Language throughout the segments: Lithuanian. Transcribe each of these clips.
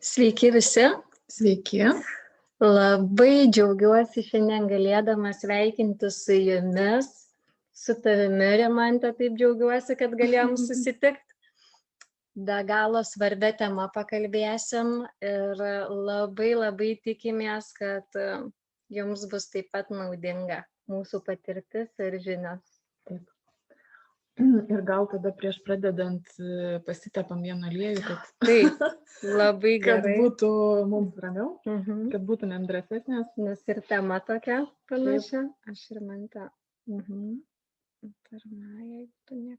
Sveiki visi. Sveiki. Labai džiaugiuosi šiandien galėdama sveikinti su jumis, su tavimi, Rimante, taip džiaugiuosi, kad galėjom susitikti. Be galo svarbia tema pakalbėsim ir labai tikimės, kad jums bus taip pat naudinga mūsų patirtis ir žinios. Taip. Ir gal tada prieš pradedant pasitepam vieną aliejų, Taip, labai kad gerai. būtų mums ramiau, kad būtumėm drąsesnės. Nes ir tema tokia panaši. Aš ir Mante. Pirma, jeigu tu Ne.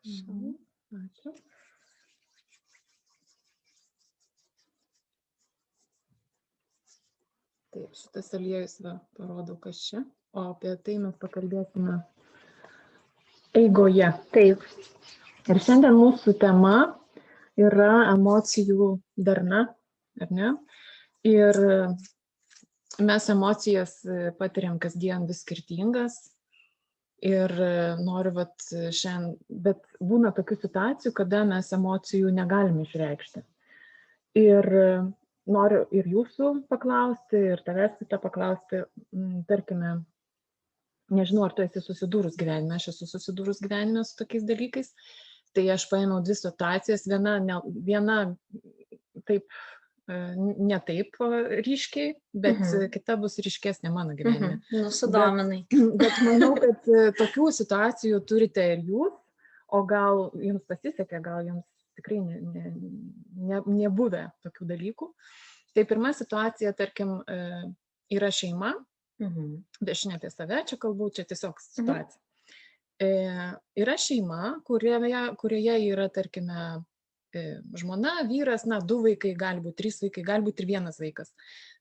neprašau. Ačiū. Taip, šitas aliejus parodau, kas čia, o apie tai mes pakalbėsime eigoje. Taip. Ir šiandien mūsų tema yra emocijų darna, ar ne? Ir mes emocijas patiriam kasdien vis skirtingas. Ir noriu šiandien, bet būna tokių situacijų, kada mes emocijų negalime išreikšti. Ir noriu ir jūsų paklausti, ir tavęs kitą paklausti, tarkime, nežinau, ar tu esi susidūrus gyvenime, aš esu susidūrus gyvenime su tokiais dalykais, tai aš paėmiau dvi situacijas, viena taip, ne taip ryškiai, bet kita bus ryškesnė mano gyvenime. Sudominai. Bet manau, kad tokių situacijų turite ir jūs, o gal jums pasisekė, gal jums tikrai nebuvę tokių dalykų. Tai pirma situacija, tarkim, yra šeima, bet aš ne apie save čia kalbu, čia tiesiog situacija. Yra šeima, kurioje yra, tarkime, žmona, vyras, 2 vaikai, gali būti 3 vaikai, gali būti ir 1 vaikas.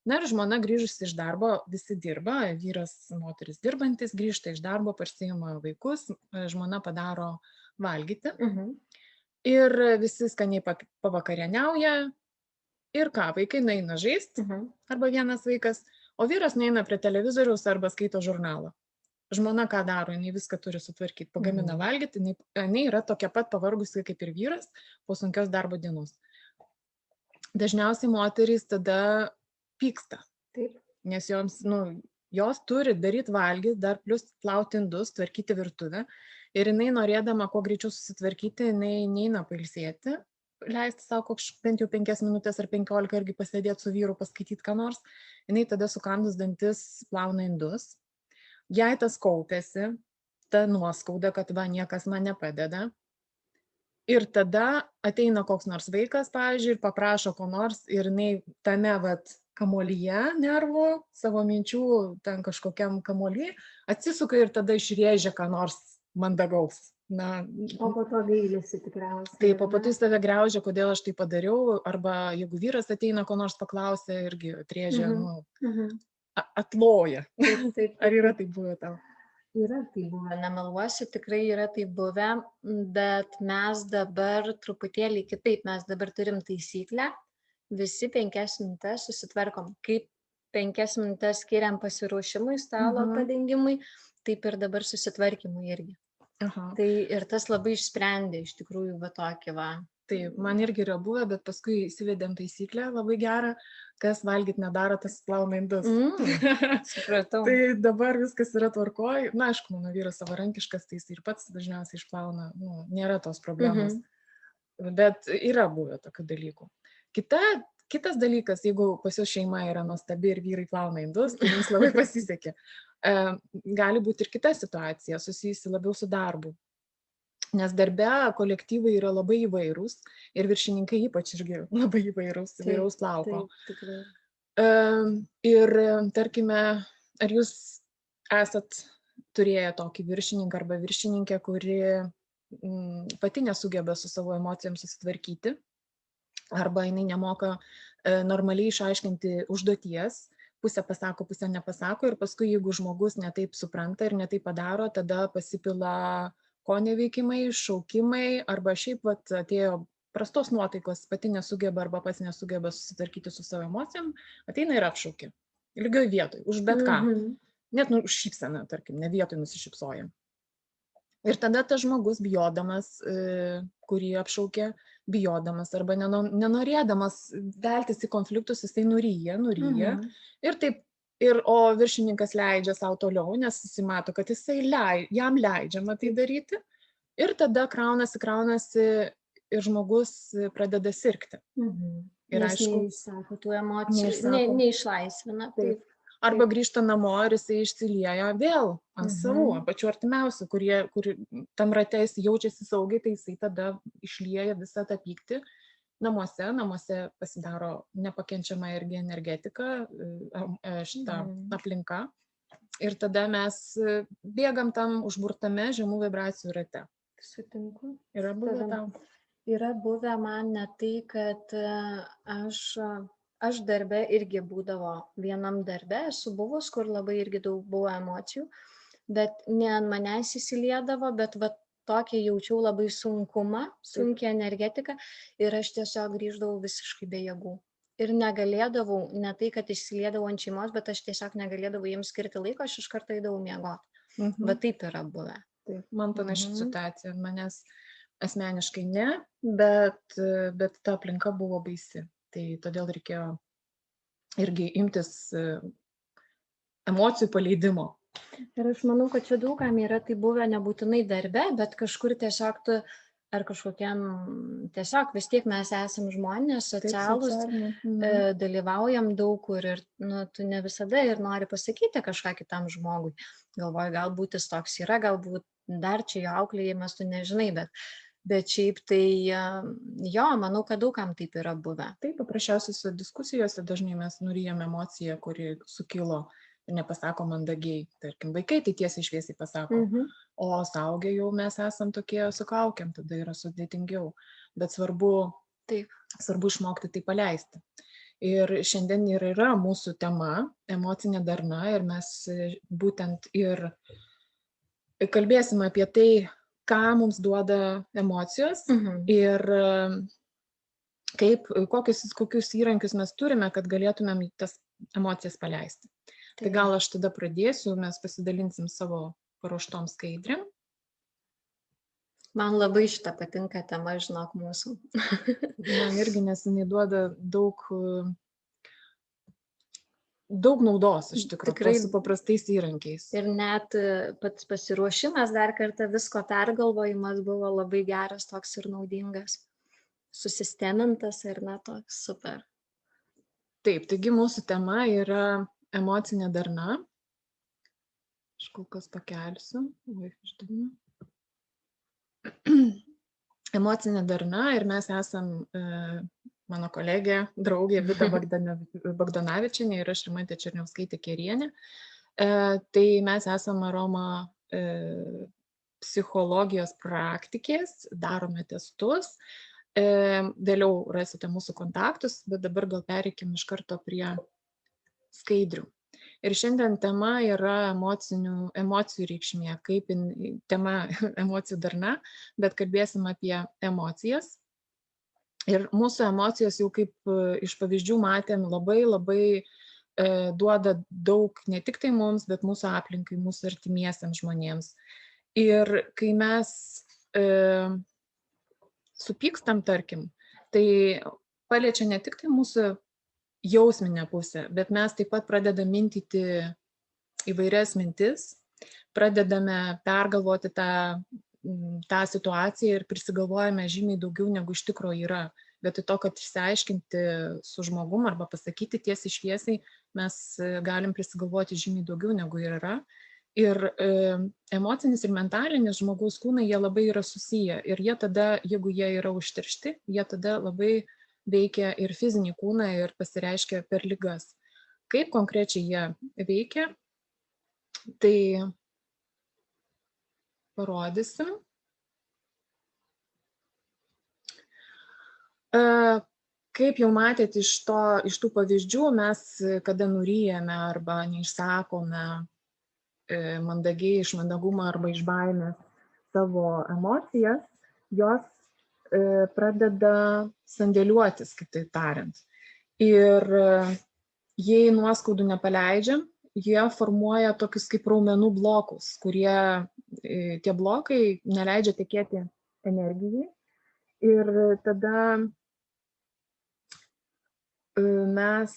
Na ir žmona grįžusi iš darbo, visi dirba, vyras, moteris dirbantis, grįžta iš darbo, pasiima vaikus, žmona padaro valgyti. Ir visi skaniai pavakarieniauja. Ir ką, vaikai nueina žaisti, arba 1 vaikas, o vyras nueina prie televizoriaus arba skaito žurnalą. Žmona ką daro, jinai viską turi sutvarkyti, pagamina valgyti, jinai yra tokia pat pavargusi kaip ir vyras po sunkios darbo dienos. Dažniausiai moterys tada pyksta, nes jos turi daryti valgyti, dar plus plauti indus, tvarkyti virtuvę. Ir jinai norėdama kuo greičiau susitvarkyti, jinai neina pailsėti, leisti savo bent jau 5 minutės ar 15 irgi pasėdėti su vyru, paskaityti ką nors. Jinai tada sukandus dantis plauna indus. Jei tas kaupėsi, ta nuoskauda, kad niekas man nepadeda. Ir tada ateina koks nors vaikas, pavyzdžiui, ir paprašo ko nors, ir jinai tame kamolyje nervų, savo minčių, ten kažkokiam kamoly, atsisuka ir tada išrėžia ką nors mandagaus. O po to gailisi tikriausiai. Taip, o po to jis tave griaužia, kodėl aš tai padariau, arba jeigu vyras ateina ko nors paklausė, irgi atrėžia, atloja. Taip. Ar yra tai buvę tau? Yra tai buvę, nemeluosiu, tikrai yra tai buvę, bet mes dabar truputėlį kitaip, mes dabar turim taisyklę, visi 5 minutes susitvarkom, kaip 5 minutes skiriam pasiruošimui, stalo padengimui, taip ir dabar susitvarkymui irgi. Tai ir tas labai išsprendė iš tikrųjų tokį. Taip, man irgi yra buvę, bet paskui įsivedėm taisyklę labai gerą, kas valgyti nedaro, tas plauna indus. Supratau. Tai dabar viskas yra tvarkoj. Aišku, mano vyras savarankiškas, tai jis ir pats dažniausiai išplauna, nėra tos problemos. Bet yra buvę tokių dalykų. Kitas dalykas, jeigu pas jūs šeima yra nuostabi ir vyrai plauna indus, tai jums labai pasisekė. Gali būti ir kita situacija, susijusi labiau su darbu. Nes darbe kolektyvai yra labai įvairūs ir viršininkai ypač irgi labai įvairaus plauko. Ir tarkime, ar jūs esat turėję tokį viršininką arba viršininkę, kuri pati nesugeba su savo emocijom susitvarkyti, arba jinai nemoka normaliai išaiškinti užduoties, pusę pasako, pusę nepasako, ir paskui jeigu žmogus netaip supranta ir netaip padaro, tada pasipila koneveikimai, šaukimai, arba šiaip atėjo prastos nuotaikos, pati nesugeba arba pats nesugeba susitvarkyti su savo emocijom, ateina ir apšaukia. Lygioj vietoj, už bet ką. Net už šypseną, tarkim, ne vietoj nusišypsoja. Ir tada tas žmogus, bijodamas, kurį apšaukė, bijodamas arba nenorėdamas veltis į konfliktus, jisai nuryja. Ir taip, o viršininkas leidžia savo toliau, nes jis mato, kad jam leidžiama tai daryti. Ir tada kraunasi ir žmogus pradeda sirgti. Ir aišku, neįsako tų emocijų, neišlaisvina. Taip. Arba grįžta namo ir jisai išsilieja vėl ant savų, pačių artimiausių, kur tam rate jis jaučiasi saugiai, tai jisai tada išlieja visą tą pyktį namuose pasidaro nepakenčiama irgi energetika, šita aplinka. Ir tada mes bėgam tam užburtame žemų vibracijų rate. Sutinku. Yra buvę tau? Yra buvę man ne tai, kad aš darbe irgi būdavo, vienam darbe esu buvus, kur labai irgi daug buvo emocijų, bet ne ant manęs įsiliedavo, bet va tokį jaučiau labai sunkumą, sunkią energetiką ir aš tiesiog grįždavau visiškai be jėgų. Ir negalėdavau, ne tai, kad išsiliedavau ant šeimos, bet aš tiesiog negalėdavau jiems skirti laiko, aš iš karto eidavau miegoti. Va taip yra buvę. Taip, man panaši situacija, manęs asmeniškai ne, bet ta aplinka buvo baisi. Tai todėl reikėjo irgi imtis emocijų paleidimo. Ir aš manau, kad čia daugam yra tai buvę nebūtinai darbe, bet kažkur tiesiog ar kažkokiam, tiesiog vis tiek mes esam žmonės, socialūs, dalyvaujam daug kur ir tu ne visada ir nori pasakyti kažką kitam žmogui. Galvoju, galbūt jis toks yra, galbūt dar čia jo auklėjimas, tu nežinai, bet šiaip tai jo, manau, kad daugam taip yra buvę. Taip, paprasčiausiose diskusijose dažnai mes nuryjame emociją, kuri sukilo ir nepasako mandagiai. Tarkim, vaikai tai tiesiai šviesiai pasako, o suaugę jau mes esam tokie su kaukėm, tada yra sudėtingiau. Bet svarbu išmokti tai paleisti. Ir šiandien yra mūsų tema emocinė darna ir mes būtent ir kalbėsime apie tai, ką mums duoda emocijos ir kokius įrankius mes turime, kad galėtumėm tas emocijas paleisti. Tai gal aš tada pradėsiu, mes pasidalinsim savo paruoštom skaidrėm. Man labai šitą patinka tema, žinok, mūsų. Man irgi, nes jinai duoda daug naudos, iš tikrųjų, tikrai su paprastais įrankiais. Ir net pats pasiruošimas dar kartą visko pergalvojimas buvo labai geras, toks ir naudingas. Susistemintas ir toks super. Taip, taigi mūsų tema yra emocinė darna. Aš kol kas pakelsiu. Emocinė darna ir mes esam mano kolegė, draugė Vida Bagdonavičienė ir aš Rimantė Černiauskaitė Kerienė. Tai mes esame aroma psichologijos praktikės, darome testus. Vėliau rasite mūsų kontaktus, bet dabar gal pereikim iš karto prie skaidrių. Ir šiandien tema yra emocijų reikšmė, kaip tema emocijų darna, bet kalbėsim apie emocijas. Ir mūsų emocijos jau kaip iš pavyzdžių matėm labai duoda daug ne tik tai mums, bet mūsų aplinkai, mūsų artimiesiams žmonėms. Ir kai mes supykstam, tarkim, tai paliečia ne tik tai mūsų jausminę pusę, bet mes taip pat pradedame mintyti įvairias mintis, pradedame pergalvoti tą situaciją ir prisigalvojame žymiai daugiau negu iš tikrųjų yra. Vietoj to, kad išsiaiškinti su žmogum arba pasakyti tiesiai šviesiai, mes galim prisigalvoti žymiai daugiau negu yra. Ir emocinis ir mentalinis žmogaus kūnai, jie labai yra susiję. Ir jie tada, jeigu jie yra užteršti, jie tada labai veikia ir fizinį kūną ir pasireiškia per ligas. Kaip konkrečiai jie veikia, tai parodysim. Kaip jau matėte iš tų pavyzdžių, mes kada nuryjame arba neišsakome mandagiai iš mandagumo arba iš baimės savo emocijas, jos pradeda sandėliuotis, kitaip tariant. Ir jei nuoskaudų nepaleidžiam, jie formuoja tokius kaip raumenų blokus, kurie tie blokai neleidžia tekėti energijai Ir tada mes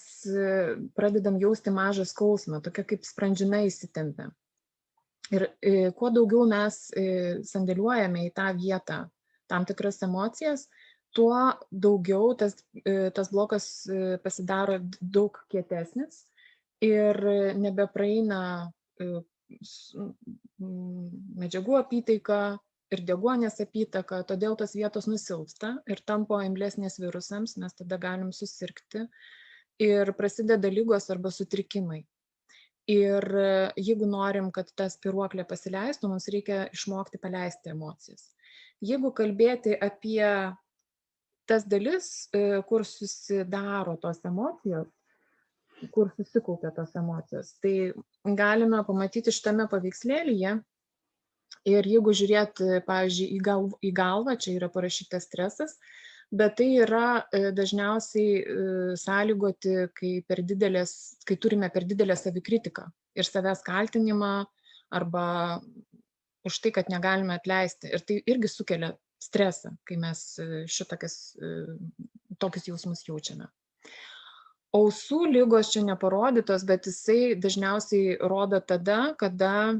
pradedam jausti mažą skausmą, tokia kaip sprandžiame įsitempia. Ir kuo daugiau mes sandėliuojame į tą vietą tam tikras emocijas, tuo daugiau tas blokas pasidaro daug kietesnis ir nebepraeina medžiagų apytaika ir deguonies apytaka, todėl tos vietos nusilpsta ir tampa imlesnės virusams, mes tada galim susirgti ir prasideda ligos arba sutrikimai. Ir jeigu norim, kad ta spyruoklė pasileistų, mums reikia išmokti paleisti emocijas. Jeigu kalbėti apie tas dalis, kur susidaro tos emocijos, kur susikaupia tos emocijos, tai galime pamatyti šitame paveikslėlyje. Ir jeigu žiūrėti, pavyzdžiui, į galvą, čia yra parašytas stresas, bet tai yra dažniausiai sąlygoti, kai turime per didelę savikritiką ir savęs kaltinimą arba už tai, kad negalime atleisti. Ir tai irgi sukelia stresą, kai mes tokius jausmus jaučiame. Ausų ligos čia neparodytos, bet jisai dažniausiai rodo tada, kada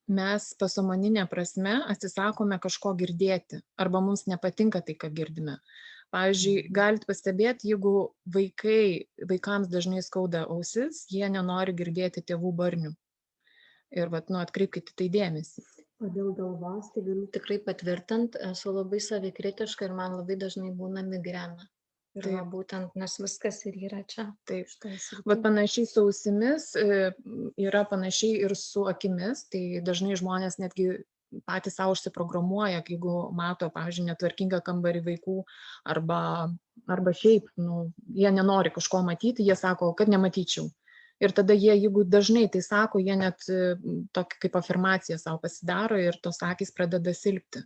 mes pasąmoninė prasme atsisakome kažko girdėti arba mums nepatinka tai, ką girdime. Pavyzdžiui, galite pastebėti, jeigu vaikams dažnai skauda ausis, jie nenori girdėti tėvų barnių. Ir atkreipkite tai dėmesį. O dėl galvos, tai galiu tikrai patvirtinti, esu labai savikritiška ir man labai dažnai būna migrena. Ir būtent, nes viskas ir yra čia. Taip. Bet panašiai su ausimis yra panašiai ir su akimis. Tai dažnai žmonės netgi patys savo užsiprogramuoja, jeigu mato, pavyzdžiui, netvarkingą kambarį vaikų arba šiaip, jie nenori kažko matyti, jie sako, kad nematyčiau. Ir tada jie, jeigu dažnai tai sako, jie net tokį kaip afirmaciją savo pasidaro ir tos akys pradeda silpti.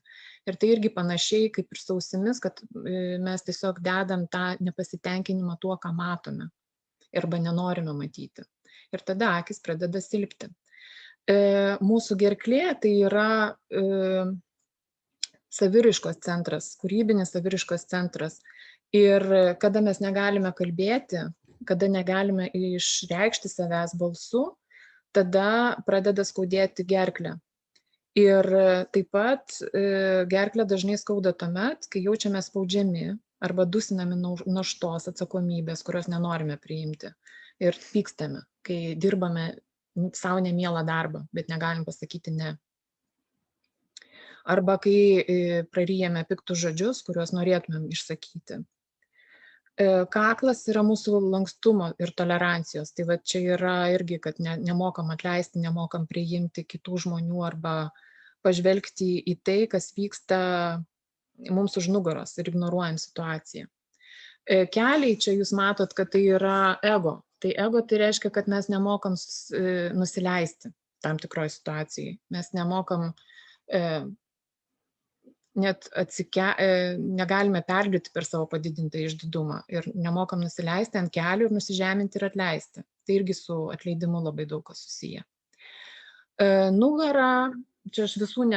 Ir tai irgi panašiai kaip ir su ausimis, kad mes tiesiog dedam tą nepasitenkinimą tuo, ką matome arba nenorime matyti. Ir tada akys pradeda silpti. Mūsų gerklė tai yra saviraiškos centras, kūrybinis saviraiškos centras. Ir kada mes negalime kalbėti, kada negalime išreikšti savęs balsu, tada pradeda skaudėti gerklę. Ir taip pat gerklę dažnai skauda tuomet, kai jaučiame spaudžiami arba dusinami naštos atsakomybės, kurios nenorime priimti. Ir pykstame, kai dirbame savo nemielą darbą, bet negalim pasakyti ne. Arba kai praryjame piktus žodžius, kuriuos norėtumėm išsakyti. Kaklas yra mūsų lankstumo ir tolerancijos. Tai čia yra irgi, kad nemokam atleisti, nemokam priimti kitų žmonių arba pažvelgti į tai, kas vyksta mums už nugaros ir ignoruojam situaciją. Keliai, čia jūs matot, kad tai yra ego. Tai ego tai reiškia, kad mes nemokam nusileisti tam tikroj situacijai. Mes nemokam net negalime perlipti per savo padidintą išdidumą ir nemokam nusileisti ant kelių ir nusižeminti ir atleisti. Tai irgi su atleidimu labai daug kas susiję. Nugara, čia aš visų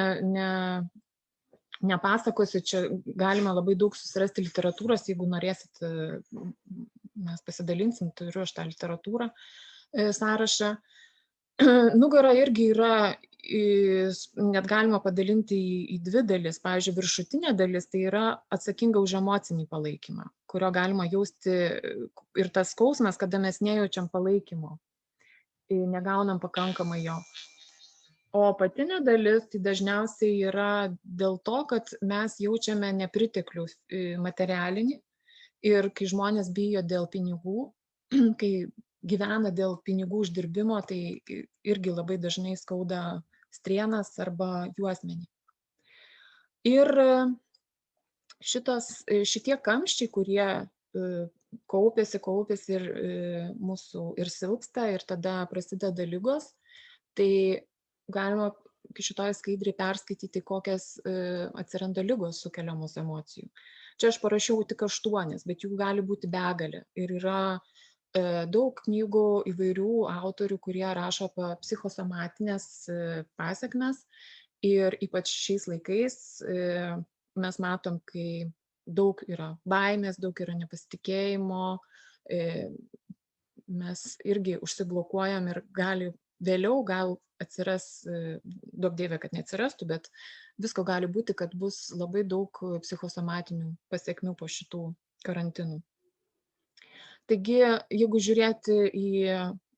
nepasakosiu, čia galima labai daug susirasti literatūros, jeigu norėsit, mes pasidalinsim, turiu aš tą literatūrą sąrašą. Nugara irgi yra, net galima padalinti į dvi dalis. Pavyzdžiui, viršutinė dalis tai yra atsakinga už emocinį palaikymą, kurio galima jausti ir tas skausmas, kada mes nejaučiam palaikymo, negaunam pakankamai jo. O apatinė dalis tai dažniausiai yra dėl to, kad mes jaučiame nepriteklių materialinį ir kai žmonės bijo dėl pinigų, kai gyvena dėl pinigų uždirbimo, tai irgi labai dažnai skauda strienas arba juosmenį. Ir šitie kamščiai, kurie kaupėsi ir mūsų ir silpsta ir tada prasideda ligos, tai galima šitoj skaidrį perskaityti, kokias atsiranda ligos sukeliamos emocijų. Čia aš parašiau tik 8, bet jų gali būti begalė. Ir yra daug knygų įvairių autorių, kurie rašo apie psichosomatinės pasekmes ir ypač šiais laikais mes matom, kai daug yra baimės, daug yra nepasitikėjimo, mes irgi užsiblokuojam ir vėliau gal atsiras, daug dievė, kad neatsirastų, bet visko gali būti, kad bus labai daug psichosomatinių pasiekmių po šitų karantinų. Taigi, jeigu žiūrėti į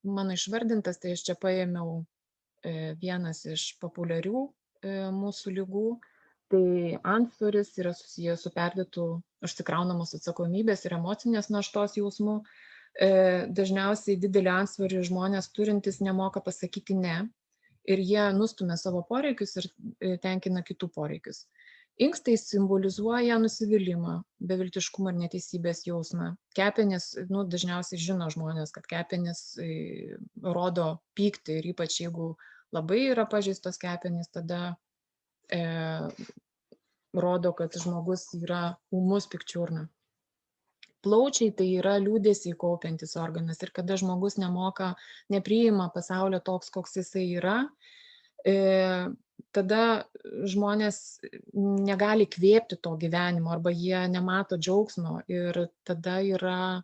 mano išvardintas, tai aš čia paėmiau vienas iš populiarių mūsų ligų, tai antsvoris yra susijęs su perdėtų užsikraunamos atsakomybės ir emocinės naštos jausmu. Dažniausiai didelį antsvorį žmonės turintys nemoka pasakyti ne ir jie nustumia savo poreikius ir tenkina kitų poreikius. Inkstai simbolizuoja nusivylimą, beviltiškumą ir neteisybės jausmą. Kepenys, dažniausiai žino žmonės, kad kepenys rodo pyktį ir ypač jeigu labai yra pažeistos kepenys, tada rodo, kad žmogus yra ūmus pikčiurna. Plaučiai tai yra liūdesį kaupiantis organas ir kada žmogus nepriima pasaulio toks, koks jisai yra, tada žmonės negali kvėpti to gyvenimo arba jie nemato džiaugsmo ir tada yra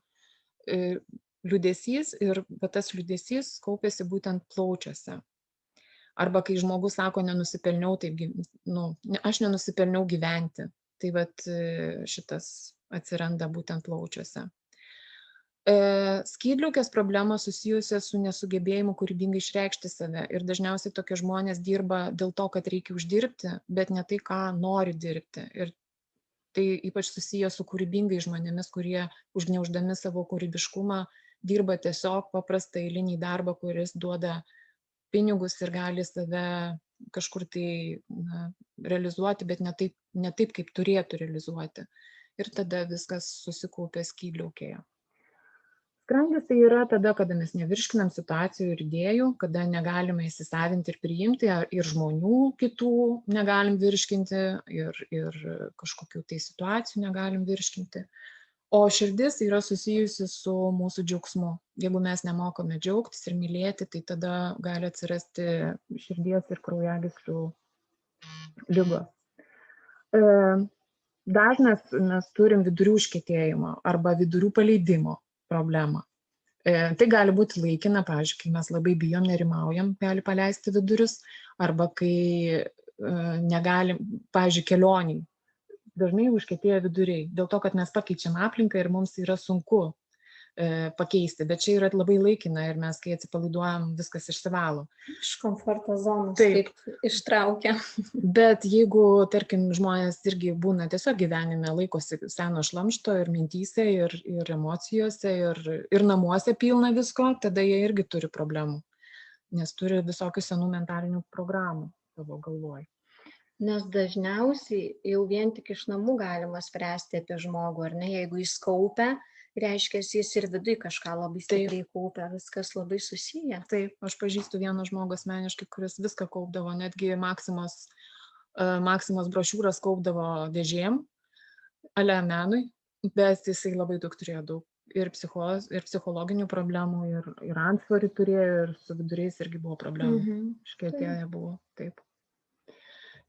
liūdesys ir tas liūdesys kaupiasi būtent plaučiuose. Arba kai žmogus sako, aš nenusipelniau gyventi, tai vat šitas atsiranda būtent plaučiuose. Skydliaukės problemos susijusios su nesugebėjimu kūrybingai išreikšti save ir dažniausiai tokie žmonės dirba dėl to, kad reikia uždirbti, bet ne tai, ką nori dirbti. Ir tai ypač susiję su kūrybingai žmonėmis, kurie užgniauždami savo kūrybiškumą dirba tiesiog paprastą eilinį darbą, kuris duoda pinigus ir gali save kažkur tai realizuoti, bet ne taip, kaip turėtų realizuoti. Ir tada viskas susikaupia skydliaukėje. Skrandis tai yra tada, kada mes nevirškinam situacijų ir idėjų, kada negalime įsisavinti ir priimti, ir žmonių kitų negalim virškinti, ir kažkokių tai situacijų negalim virškinti. O širdis yra susijusi su mūsų džiaugsmu. Jeigu mes nemokame džiaugtis ir mylėti, tai tada gali atsirasti širdies ir kraujagyslių ligos. Dažnas mes turim vidurių užkietėjimo arba vidurių paleidimo problemą. Tai gali būti laikina, pavyzdžiui, kai mes labai bijom, nerimaujam, gali paleisti vidurius, arba kai negalim, pavyzdžiui, kelioniai. Dažnai užkietėja viduriai, dėl to, kad mes pakeičiam aplinką ir mums yra sunku pakeisti, bet čia yra labai laikina ir mes, kai atsipalaiduojam, viskas išsivalo. Iš komforto zonos taip ištraukia. Bet jeigu, tarkim, žmonės irgi būna tiesiog gyvenime, laikosi seno šlamšto ir mintyse, ir emocijose, ir namuose pilna visko, tada jie irgi turi problemų, nes turi visokių senų mentalinių programų savo galvoj. Nes dažniausiai jau vien tik iš namų galima spręsti apie žmogų, ar ne? Jeigu jis kaupia, reiškia, jis ir viduje kažką labai stipriai kaupia, viskas labai susiję. Taip, aš pažįstu vieną žmogų asmeniškai, kuris viską kaupdavo, netgi Maksimos brošiūras kaupdavo dėžėm, ale menui, bet jisai labai daug turėjo ir psichologinių problemų, ir antsvorį turėjo, ir su viduriais irgi buvo problemų. Iškietėję buvo, taip.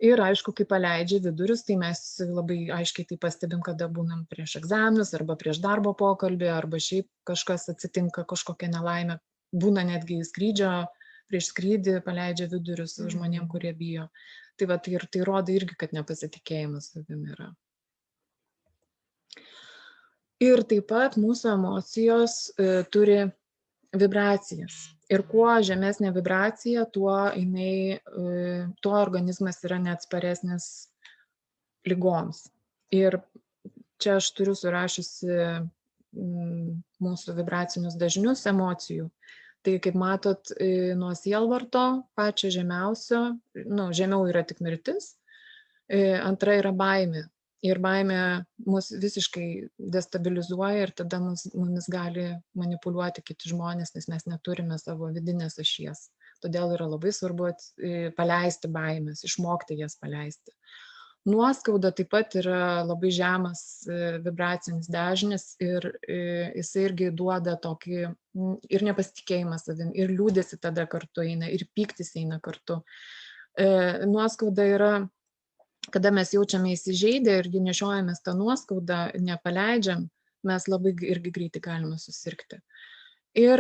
Ir aišku, kai paleidžia vidurius, tai mes labai aiškiai tai pastebim, kada būnam prieš egzaminus, arba prieš darbo pokalbį, arba šiaip kažkas atsitinka, kažkokia nelaimė. Būna netgi prieš skrydį paleidžia vidurius žmonėm, kurie bijo. Tai va, tai rodo irgi, kad nepasitikėjimas savimi yra. Ir taip pat mūsų emocijos turi vibracijas. Ir kuo žemesnė vibracija, tuo organizmas yra neatsparesnis ligoms. Ir čia aš turiu surašiusi mūsų vibracinius dažnius emocijų. Tai kaip matot, nuo sielvarto pačio žemiausio, žemiau yra tik mirtis, antra yra baimė. Ir baimė mus visiškai destabilizuoja ir tada mumis gali manipuliuoti kiti žmonės, nes mes neturime savo vidinės ašies. Todėl yra labai svarbu paleisti baimės, išmokti jas paleisti. Nuoskauda taip pat yra labai žemas vibracinis dažnis ir jisai irgi duoda tokį ir nepasitikėjimą savim, ir liūdesį tada kartu eina, ir pyktis eina kartu. Nuoskauda yra kada mes jaučiame įsižeidę ir nešiojamės tą nuoskaudą, nepaleidžiam, mes labai irgi greitai galime susirgti. Ir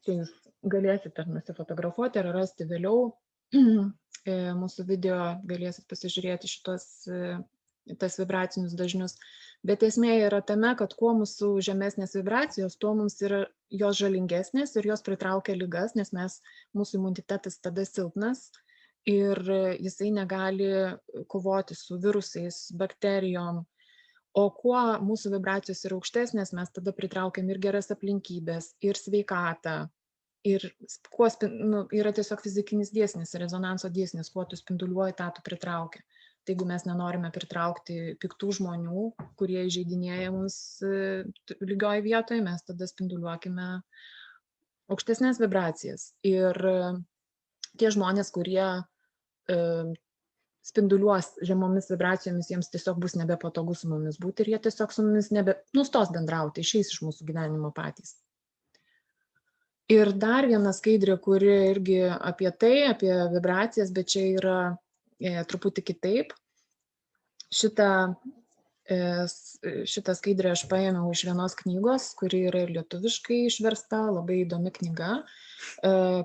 čia jūs galėsite nusifotografuoti ar rasti vėliau mūsų video, galėsit pasižiūrėti tas vibracinius dažnius. Bet esmė yra tame, kad kuo mūsų žemesnės vibracijos, tuo mums yra jos žalingesnės ir jos pritraukia ligas, nes mūsų imunitetas tada silpnas ir jisai negali kovoti su virusais, bakterijom. O kuo mūsų vibracijos yra aukštesnės, mes tada pritraukiam ir geras aplinkybės, ir sveikatą. Ir yra tiesiog fizikinis dėsnis, rezonanso dėsnis, kuo tu spinduliuoji, tą tu pritraukia. Tai jeigu mes nenorime pritraukti piktų žmonių, kurie įžeidinėja mus lygioj vietoje, mes tada spinduliuokime aukštesnės vibracijas. Ir tie žmonės, kurie spinduliuos žemomis vibracijomis, jiems tiesiog bus nebepatogu su mumis būti ir jie tiesiog su mumis nustos bendrauti, išeis iš mūsų gyvenimo patys. Ir dar viena skaidrė, kuri irgi apie vibracijas, bet čia yra truputį kitaip. Šitą skaidrę aš paėmiau iš vienos knygos, kuri yra ir lietuviškai išversta, labai įdomi knyga.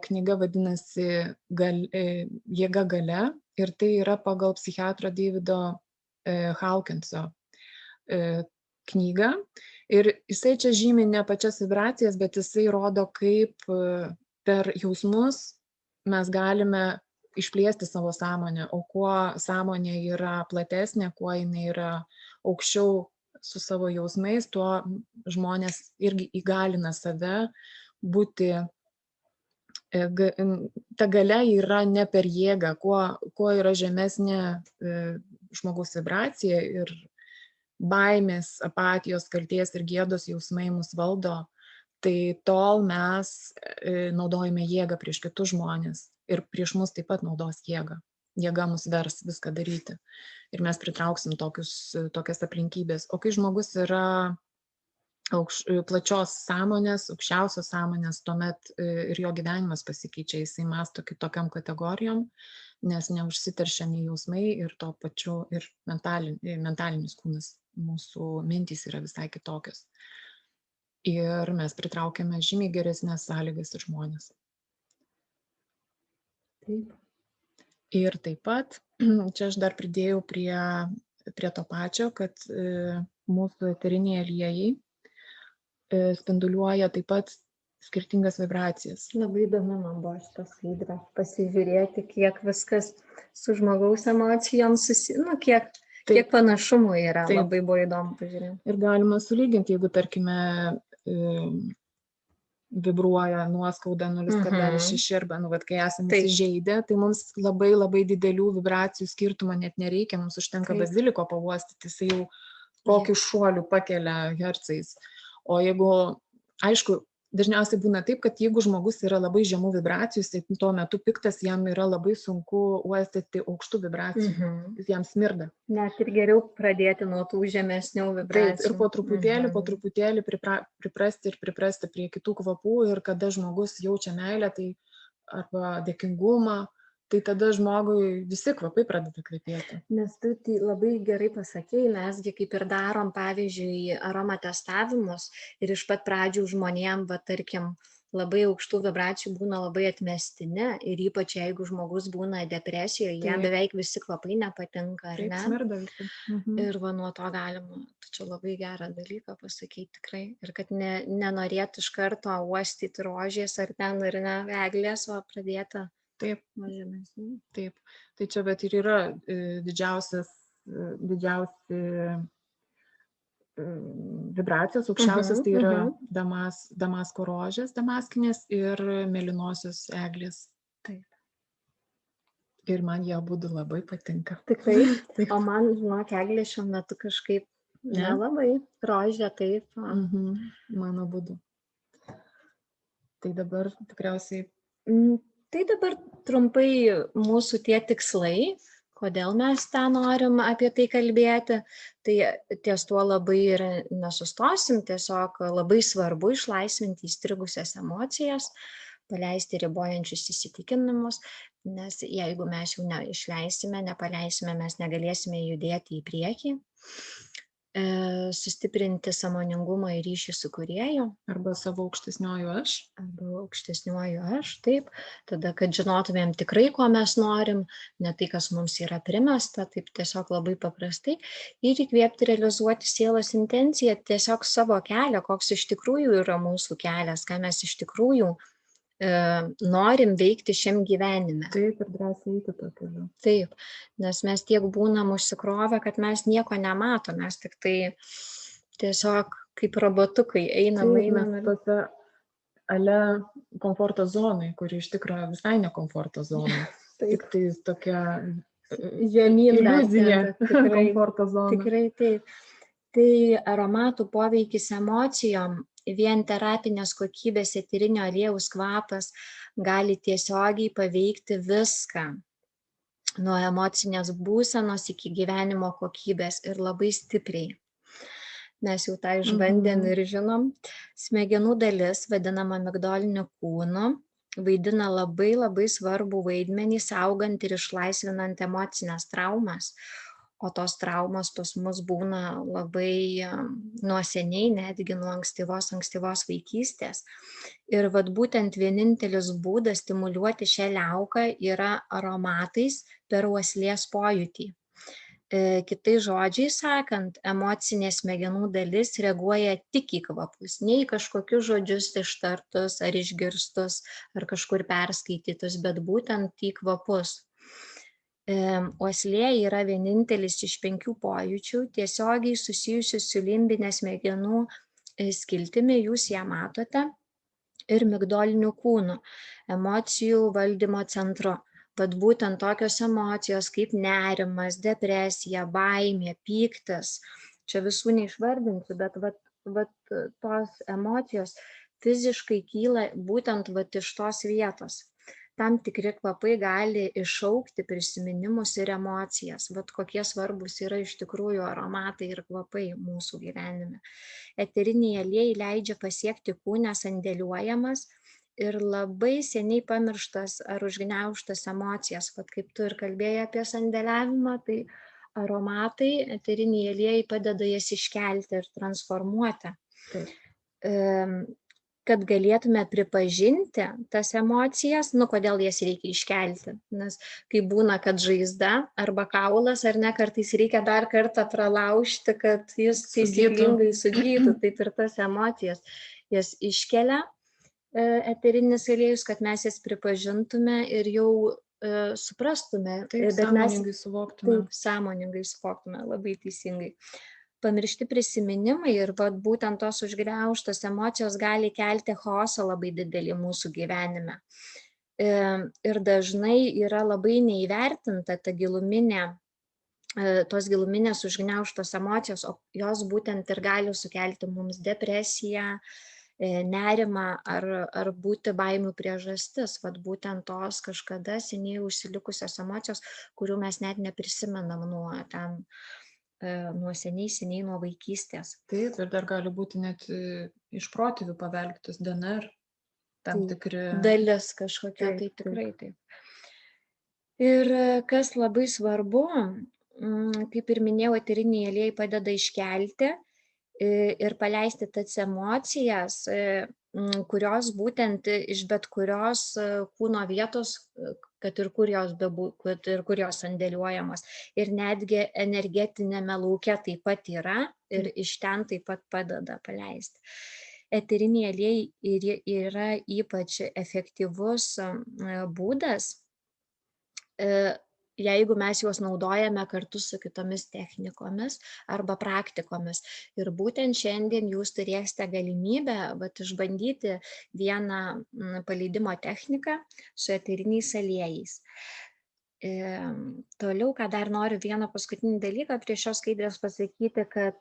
Knyga vadinasi Jėga galia ir tai yra pagal psichiatro Davido Hawkinso knygą. Ir jisai čia žymi ne pačias vibracijas, bet jisai rodo, kaip per jausmus mes galime išplėsti savo sąmonę, o kuo sąmonė yra platesnė, kuo jinai yra aukščiau su savo jausmais, tuo žmonės irgi įgalina save būti, ta galia yra ne per jėgą, kuo yra žemesnė žmogaus vibracija ir baimės, apatijos, kalties ir gėdos jausmai mus valdo, tai tol mes naudojame jėgą prieš kitus žmonės ir prieš mus taip pat naudos jėgą. Jėga mus vers viską daryti ir mes pritrauksim tokias aplinkybės. O kai žmogus yra plačios sąmonės, aukščiausios sąmonės, tuomet ir jo gyvenimas pasikeičia, jisai mąsto kitokiam kategorijom, nes neužsiteršia nei jausmai ir to pačiu ir mentalinis kūnas. Mūsų mintys yra visai kitokios. Ir mes pritraukiame žymiai geresnės sąlygas ir žmonės. Taip. Ir taip pat, čia aš dar pridėjau prie to pačio, kad mūsų eteriniai aliejai spinduliuoja taip pat skirtingas vibracijas. Labai įdomu man buvo šitą skaidrę pasižiūrėti, kiek viskas su žmogaus emocijom kiek panašumų yra. Taip. Labai buvo įdomu pažiūrėti. Ir galima sulyginti, jeigu, tarkime, vibruoja nuoskauda 0,6 arba, kai esame įsižeidę, tai mums labai labai didelių vibracijų skirtumo net nereikia, mums užtenka baziliko pauostyti, jis jau kokiu šuoliu pakelia hercais. O jeigu, aišku, dažniausiai būna taip, kad jeigu žmogus yra labai žemų vibracijų, tai tuo metu piktas, jam yra labai sunku uostyti aukštų vibracijų, jam smirda. Net ir geriau pradėti nuo tų žemesnių vibracijų. Taip, ir po truputėlį priprasti prie kitų kvapų ir kada žmogus jaučia meilę arba dėkingumą, tai tada žmogui visi kvapai pradeda kvepėti. Nes tu labai gerai pasakei, mesgi kaip ir darom, pavyzdžiui, aromatestavimus ir iš pat pradžių žmonėm, tarkim, labai aukštų vibracijų būna labai atmestini ir ypač jeigu žmogus būna depresijoje, jam beveik visi kvapai nepatinka, ar ne? Taip, smirda visi. Ir nuo to galima, čia labai gerą dalyką pasakyti tikrai. Ir kad nenorėtų iš karto uostyti rožės ar ten ir ne eglės, o pradėti. Taip. Tai čia bet ir yra didžiausi vibracijos, aukščiausias tai yra damasko rožės, damaskinės ir mėlynosios eglės. Taip. Ir man jie abudu labai patinka. Tikrai. O man, žinok, eglė šiuo metu kažkaip nelabai. Rožė taip. Man abudu. Tai dabar tikriausiai. Tai dabar trumpai mūsų tie tikslai, kodėl mes tą norim apie tai kalbėti, tai ties tuo labai ir nesustosim, tiesiog labai svarbu išlaisvinti įstrigusias emocijas, paleisti ribojančius įsitikinimus, nes jeigu mes jų neišleisime, nepaleisime, mes negalėsime judėti į priekį. Sustiprinti sąmoningumą ir ryšį su kūrėju. Arba savo aukštesniuoju aš. Taip. Tada, kad žinotumėm tikrai, ko mes norim, ne tai, kas mums yra primesta, taip tiesiog labai paprastai. Ir įkvėpti realizuoti sielos intenciją, tiesiog savo kelią, koks iš tikrųjų yra mūsų kelias, ką mes iš tikrųjų norim veikti šiam gyvenime. Taip, ir drąsiai eiti to keliu. Taip, nes mes tiek būnam užsikrovę, kad mes nieko nematom, mes tik tai tiesiog kaip robotukai einam. Mes tose ale komforto zonai, kuri iš tikrųjų visai ne komforto zona. Tik tai tokia iliuzija komforto zona. Tikrai taip. Tai aromatų poveikis emocijom, vien terapinės kokybės eterinio aliejaus kvapas gali tiesiogiai paveikti viską, nuo emocinės būsenos iki gyvenimo kokybės ir labai stipriai. Mes jau tą išbandėm ir žinom. Smegenų dalis, vadinama migdoliniu kūnu, vaidina labai svarbų vaidmenį saugant ir išlaisvinant emocinės traumas. O tos traumos pas mus būna labai nuo seniai, netgi nuo ankstyvos vaikystės. Ir būtent vienintelis būdas stimuliuoti šią liauką yra aromatais per uoslės pojūtį. Kitais žodžiais sakant, emocinė smegenų dalis reaguoja tik į kvapus, ne į kažkokius žodžius ištartus ar išgirstus ar kažkur perskaitytus, bet būtent į kvapus. Uoslė yra vienintelis iš 5 pojūčių, tiesiogiai susijusių su limbinė smegenų skiltimi, jūs ją matote, ir migdoliniu kūnu, emocijų valdymo centru. Būtent tokios emocijos kaip nerimas, depresija, baimė, pyktis, čia visų neišvardinsiu, bet tos emocijos fiziškai kyla būtent iš tos vietos. Tam tikri kvapai gali iššaukti prisiminimus ir emocijas. Kokie svarbus yra iš tikrųjų aromatai ir kvapai mūsų gyvenime. Eteriniai aliejai leidžia pasiekti kūne sandėliuojamas ir labai seniai pamirštas ar užgniaužtas emocijas. Kaip tu ir kalbėjai apie sandėliavimą, tai aromatai, eteriniai aliejai padeda jas iškelti ir transformuoti. Kad galėtume pripažinti tas emocijas, kodėl jas reikia iškelti. Nes kai būna, kad žaizda arba kaulas, ar ne, kartais reikia dar kartą pralaužti, kad jis taisyklingai sugytų. Taip ir tas emocijas jas iškelia eterinis aliejus, kad mes jas pripažintume ir jau suprastume. Taip, sąmoningai suvoktume. Taip, sąmoningai suvoktume, labai teisingai. Pamiršti prisiminimai ir būtent tos užgniaužtos emocijos gali kelti chaosą labai didelį mūsų gyvenime. Ir dažnai yra labai neįvertinta tos giluminės užgniaužtos emocijos, o jos būtent ir gali sukelti mums depresiją, nerimą ar būti baimių priežastis. Būtent tos kažkada seniai užsilikusios emocijos, kurių mes net neprisimenam nuo seniai nuo vaikystės. Taip, ir dar gali būti net iš protėvių paveldėtas DNR, tam tikri dalis kažkokia, tai tikrai taip. Ir kas labai svarbu, kaip ir minėjau, eteriniai aliejai padeda iškelti ir paleisti tas emocijas, kurios būtent iš bet kurios kūno vietos, kad ir kur jos sandėliuojamos. Ir netgi energetinėme lauke taip pat yra ir iš ten taip pat padeda paleisti. Eteriniai aliejai yra ypač efektyvus būdas, jeigu mes juos naudojame kartu su kitomis technikomis arba praktikomis. Ir būtent šiandien jūs turėsite galimybę išbandyti vieną paleidimo techniką su eteriniais aliejais. Toliau, ką dar noriu vieną paskutinį dalyką prie šios skaidrės pasakyti, kad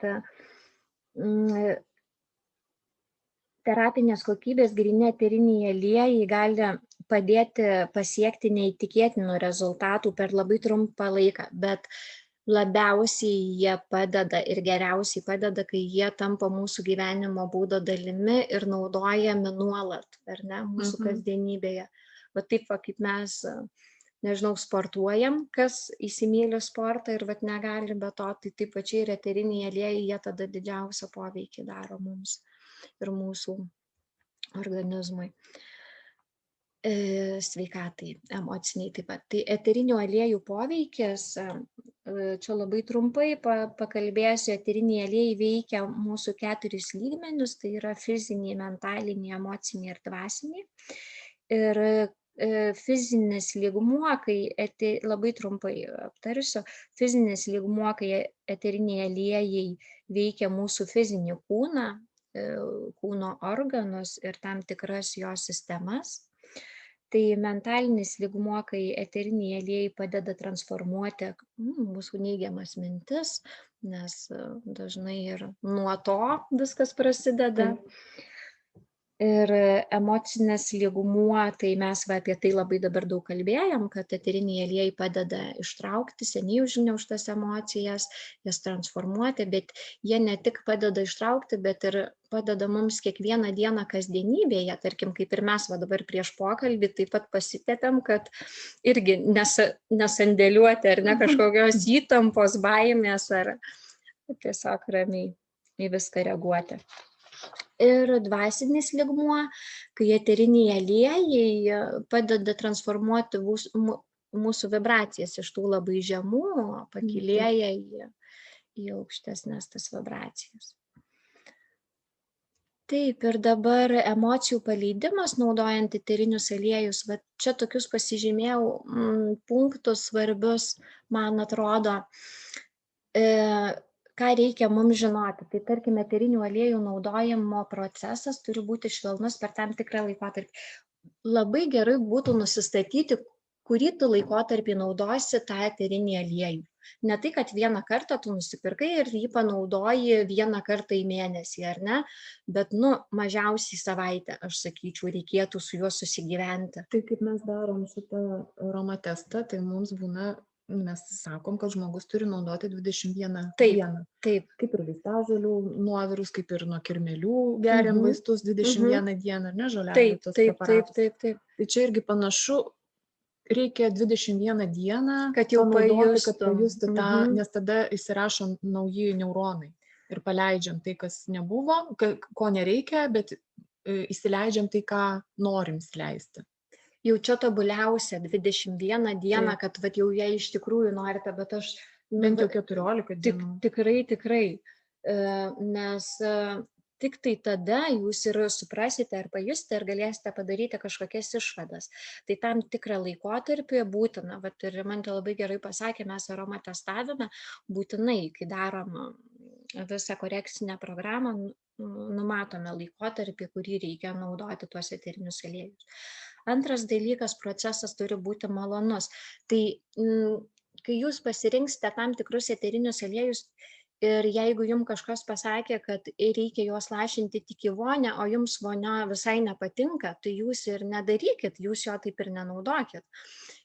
terapinės kokybės gryni eteriniai aliejai gali padėti pasiekti neįtikėtinų rezultatų per labai trumpą laiką, bet labiausiai jie padeda ir geriausiai padeda, kai jie tampa mūsų gyvenimo būdo dalimi ir naudojami nuolat, ar ne, mūsų kasdienybėje. Va taip, va, kaip mes, nežinau, sportuojam, kas įsimyli sportą ir vat negali be to, tai taip pačiai ir eteriniai aliejai, jie tada didžiausią poveikį daro mums ir mūsų organizmui. Sveikatai, emociniai taip pat. Tai eterinių aliejų poveikis, čia labai trumpai pakalbėsiu, eteriniai aliejai veikia mūsų 4 lygmenius, tai yra fiziniai, mentaliniai, emociniai ir dvasiniai. Ir fizinis lygmuo, kai labai trumpai aptarsiu, fizinis lygmuo, kai eteriniai aliejai veikia mūsų fizinį kūną, kūno organus ir tam tikras jo sistemas. Tai mentalinis lygmuo, kai eteriniai aliejai padeda transformuoti mūsų neigiamas mintis, nes dažnai ir nuo to viskas prasideda. Ir emocinis lygmuo, tai mes apie tai labai dabar daug kalbėjom, kad eteriniai aliejai padeda ištraukti seniai užgniaužtas emocijas, jas transformuoti, bet jie ne tik padeda ištraukti, bet ir padeda mums kiekvieną dieną kasdienybėje, tarkim, kaip ir mes va dabar prieš pokalbį, taip pat pasitėtėm, kad irgi nesandėliuoti ar ne kažkokios įtampos, baimės ar tiesiog ramiai į viską reaguoti. Ir dvasinis lygmuo, kai eteriniai aliejai padeda transformuoti mūsų vibracijas iš tų labai žemų, pakilėja į aukštesnės tas vibracijas. Taip, ir dabar emocijų paleidimas naudojant eterinius aliejus, va čia tokius pasižymėjau punktus svarbius, man atrodo, ką reikia mums žinoti. Tai tarkim, eterinių aliejų naudojimo procesas turi būti švelnus per tam tikrą laikotarpį. Labai gerai būtų nusistatyti, kurį tu laikotarpį naudosi tą eterinį aliejų. Ne tai, kad vieną kartą tu nusipirkai ir jį panaudoji vieną kartą į mėnesį, ar ne, bet, mažiausiai savaitę, aš sakyčiau, reikėtų su juo susigyventi. Tai kaip mes darom šitą aromatestą, tai mums būna, mes sakom, kad žmogus turi naudoti 21 dieną. Taip. Kaip ir vaistažolių nuovirus, kaip ir nuo kirmėlių geriam vaistus 21 dieną, ne, žoliavių tos preparatus. Taip. Tai čia irgi panašu, reikia 21 dieną, kad jau pajusti tą, nes tada įsirašo nauji neuronai ir paleidžiam tai, kas nebuvo, ko nereikia, bet įsileidžiam tai, ką norim įsileisti. Jau čia tobuliausia 21 dieną, kad jau jie iš tikrųjų norite, bet aš... Bent jau 14 dienų. Tikrai, nes tik tai tada jūs ir suprasite ar pajusite ir galėsite padaryti kažkokias išvadas. Tai tam tikrą laikotarpį būtina, ir Rimantė labai gerai pasakė, mes aromatestavime būtinai, kai darom visą korekcinę programą, numatome laikotarpį, kurį reikia naudoti tuos eterinius aliejus. Antras dalykas, procesas turi būti malonus. Tai kai jūs pasirinksite tam tikrus eterinius aliejus ir jeigu jums kažkas pasakė, kad reikia juos lašinti tik į vonią, o jums vonia visai nepatinka, tai jūs ir nedarykit, jūs jo taip ir nenaudokit.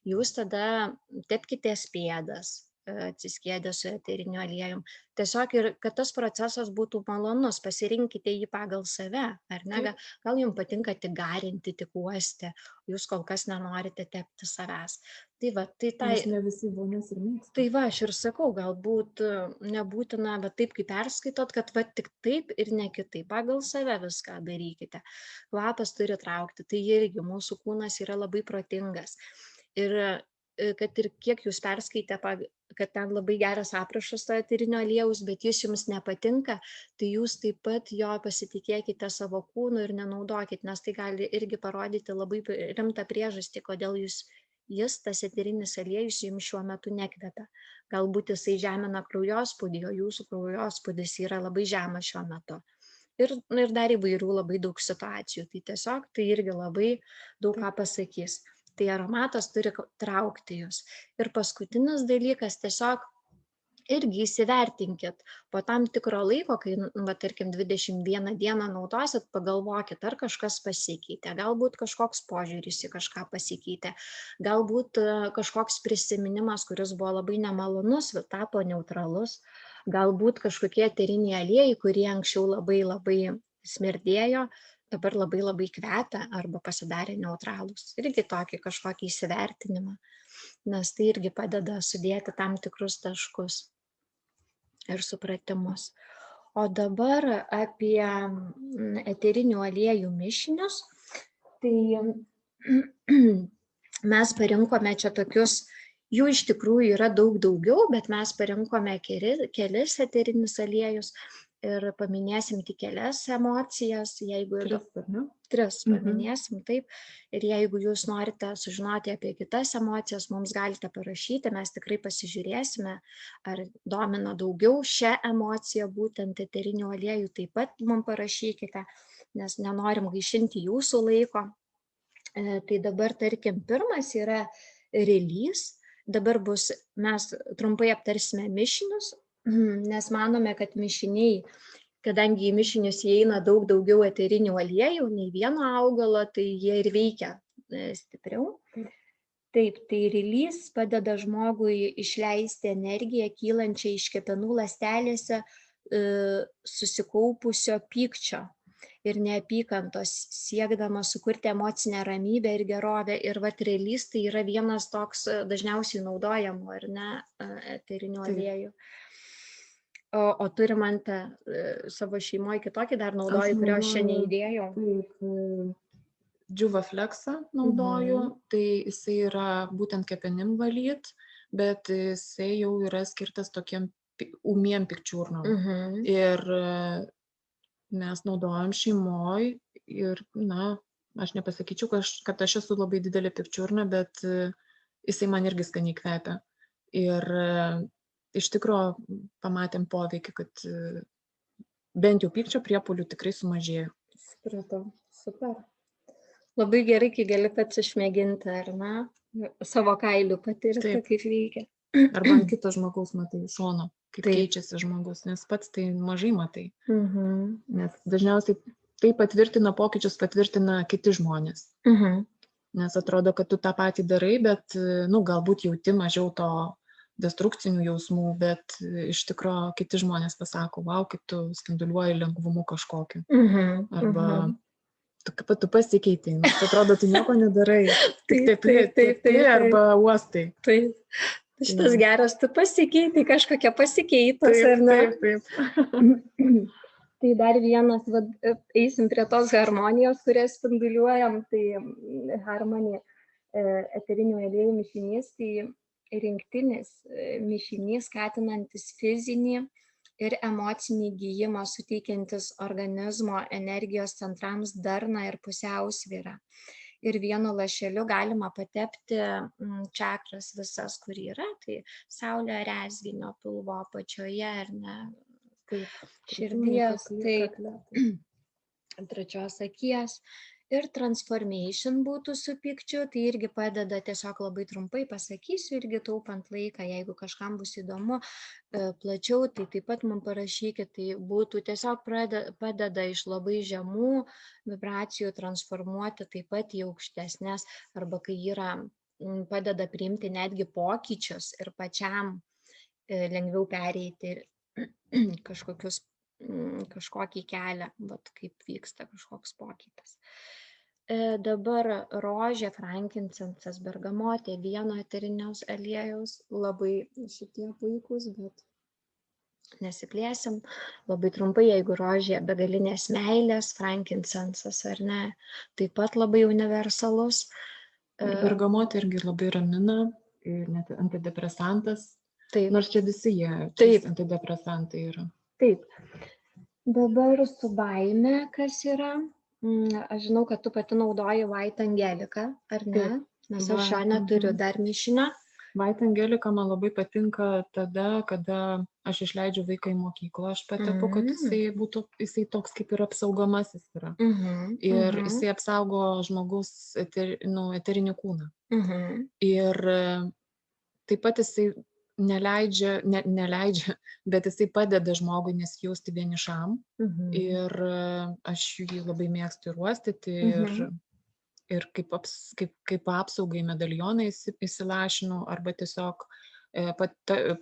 Jūs tada tepkitės pėdas, atsiskėdę su eteriniu aliejum. Tiesiog ir, kad tas procesas būtų malonus, pasirinkite jį pagal save, ar ne? Gal jums patinka tik garinti, tik uosti, jūs kol kas nenorite tepti savęs. Nes ne visi vonias ir mėgsta. Tai aš ir sakau, galbūt nebūtina, bet taip kaip perskaitot, kad tik taip ir ne kitaip, pagal save viską darykite. Kvapas turi traukti, tai irgi mūsų kūnas yra labai protingas. Ir kad ir kiek jūs perskaitė, kad ten labai geras aprašas to eterinio aliejaus, bet jis jums nepatinka, tai jūs taip pat jo pasitikėkite savo kūnu ir nenaudokit, nes tai gali irgi parodyti labai rimtą priežastį, kodėl jis, tas eterinis aliejus, jums šiuo metu nekvepia. Galbūt jisai žemina kraujospūdį, o jūsų kraujospūdis yra labai žemas šiuo metu. Ir dar įvairių labai daug situacijų. Tai tiesiog tai irgi labai daug ką pasakys. Tai aromatas turi traukti jūs. Ir paskutinis dalykas, tiesiog irgi įsivertinkit po tam tikro laiko, kai, tarkim, 21 dieną naudosit, pagalvokit, ar kažkas pasikeitė, galbūt kažkoks požiūris į kažką pasikeitė, galbūt kažkoks prisiminimas, kuris buvo labai nemalonus, tapo neutralus, galbūt kažkokie eteriniai aliejai, kurie anksčiau labai smirdėjo, dabar labai kvepia arba pasidarė neutralūs. Irgi tokį kažkokį įsivertinimą, nes tai irgi padeda sudėti tam tikrus taškus ir supratimus. O dabar apie eterinių aliejų mišinius. Tai mes parinkome čia tokius, jų iš tikrųjų yra daug daugiau, bet mes parinkome kelis eterinius aliejus ir paminėsim tik kelias emocijas, jeigu tris paminėsim, taip. Ir jeigu jūs norite sužinoti apie kitas emocijas, mums galite parašyti, mes tikrai pasižiūrėsime, ar domina daugiau šią emociją, būtent eterinių aliejų, taip pat mums parašykite, nes nenorim gaišinti jūsų laiko. Tai dabar, tarkim, pirmas yra release. Dabar mes trumpai aptarsime mišinius, nes manome, kad mišiniai, kadangi į mišinius įeina daug daugiau eterinių aliejų, nei vieno augalo, tai jie ir veikia stipriau. Taip, tai release padeda žmogui išleisti energiją kylančią iš kepenų ląstelėse susikaupusio pykčio ir neapykantos, siekdama sukurti emocinę ramybę ir gerovę. Ir release tai yra vienas toks dažniausiai naudojamų, ar ne, eterinių aliejų. O turim Ante savo šeimoje kitokį dar naudoju, kurio aš čia neįdėjau. Taip, Džiuvafleksą naudoju, tai jisai yra būtent kepenim valyt, bet jisai jau yra skirtas tokiem ūmiem pikčiurnam. Ir mes naudojam šeimoj ir, aš nepasakyčiau, kad aš esu labai didelė pikčiurna, bet jisai man irgi skaniai kvepia. Ir iš tikrųjų pamatėm poveikį, kad bent jau pykčio priepuolių tikrai sumažėjo. Supratau, super. Labai gerai, kai gali pats išmėginti, ar ne, savo kailių patirti, kaip veikia. Arba ant kito žmogaus matai iš šono, kaip keičiasi žmogus, nes pats tai mažai matai. Nes dažniausiai tai patvirtina pokyčius, patvirtina kiti žmonės. Nes atrodo, kad tu tą patį darai, bet galbūt jauti mažiau to destrukcinių jausmų, bet iš tikrųjų kiti žmonės pasako, wow, kaip tu spinduliuoji lengvumu kažkokiu. Arba tu pasikeitei, nes atrodo, tu nieko nedarai. Taip, arba uostai. Taip. Šitas geras, tu pasikeitei, kažkokia pasikeitas, ar ne? Taip. Tai dar vienas, eisim prie tos harmonijos, kurias spinduliuojam, tai harmonija, eterinių aliejų mišinys, tai rinktinis mišinys, skatinantis fizinį ir emocinį gijimą, suteikiantis organizmo energijos centrams darną ir pusiausvyrą. Ir vienu lašeliu galima patepti čakras visas, kur yra, tai saulė, rezginio, pilvo apačioje, ar ne, širdies, trečios akies. Ir transformation būtų su pykčiu, tai irgi padeda, tiesiog labai trumpai pasakysiu, irgi taupant laiką, jeigu kažkam bus įdomu plačiau, tai taip pat man parašykit, tai būtų tiesiog padeda iš labai žemų vibracijų transformuoti taip pat į aukštesnės, arba kai yra, padeda priimti netgi pokyčius ir pačiam lengviau pereiti kažkokį kelią, kaip vyksta kažkoks pokytis. Dabar rožė, frankincensas, bergamotė, vieno eteriniaus aliejaus, labai šitie puikūs, bet nesiplėsim. Labai trumpai, jeigu rožė begalinės meilės, frankincensas, ar ne, taip pat labai universalus. Bergamotė irgi labai ramina, net antidepresantas. Taip. Nors čia visi jie antidepresantai yra. Taip. Dabar su baime, kas yra? Aš žinau, kad tu pati naudoji White Angelica, ar ne? Nes aš šio neturiu dar mišinio. White Angelica man labai patinka tada, kada aš išleidžiu vaiką į mokyklą, aš patepu, kad jisai toks kaip ir apsaugomasis yra. Ir jisai apsaugo žmogus eterinį kūną. Ir taip pat jisai neleidžia, bet jisai padeda žmogui nesijausti vienišam. Ir aš jį labai mėgstu ir uostyti, ir kaip apsaugai medalioną įsilašinu, arba tiesiog